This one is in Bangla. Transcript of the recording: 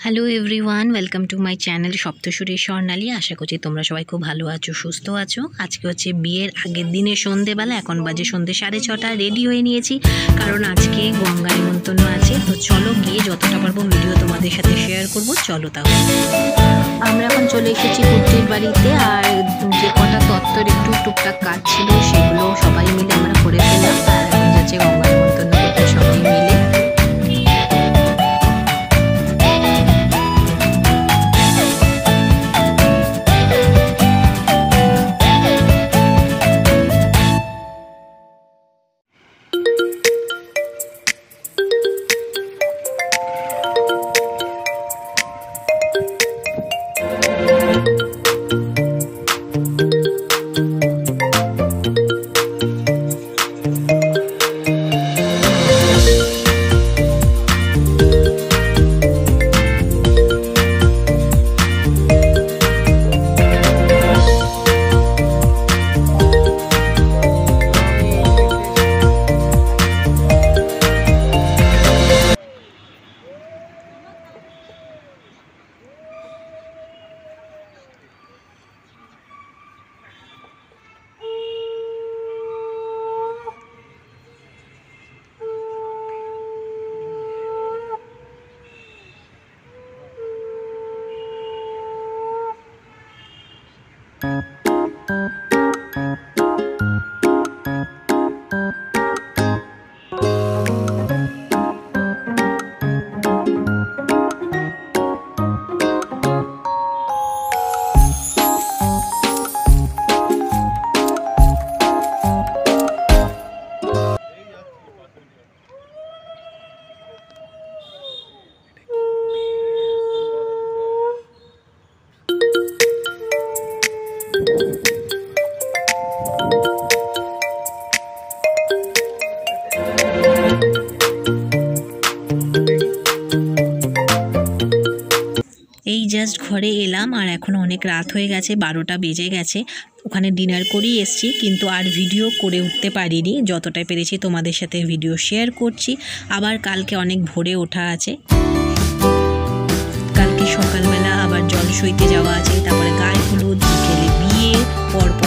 Hello everyone, welcome to my channel Saptasuri Swarnali. আশা করছি তোমরা সবাই খুব ভালো আছো, সুস্থ আছো। আজকে হচ্ছে বিয়ের আগের দিনের সন্ধেবেলা, এখন বাজে সন্ধে 6:30। রেডি হয়ে নিয়েছি কারণ আজকে গঙ্গা নিমন্ত্রণ আছে। তো চলো গিয়ে যতটা পারবো ভিডিও তোমাদের সাথে শেয়ার করব। চলো তাহলে আমরা এখন চলে এসেছি পুত্রীর বাড়িতে। আর যে কটা তত্ত্বের একটু টুকটাক কাজ ছিল সেগুলো সবাই মিলে আমরা করে ফেললাম। আর এখন যাচ্ছে গঙ্গা নিমন্ত্রণ করতে সবাই মিলে। এই জাস্ট ঘরে এলাম আর এখন অনেক রাত হয়ে গেছে, 12টা বেজে গেছে। ওখানে ডিনার করেই এসছি, কিন্তু আর ভিডিও করে উঠতে পারিনি। যতটা পেরেছি তোমাদের সাথে ভিডিও শেয়ার করছি। আবার কালকে অনেক ভোরে ওঠা আছে, কালকে সকালবেলা আবার জল সইতে যাওয়া আছে, তারপরে গায়ে হলুদ, বিকেলে বিয়ে, পরপর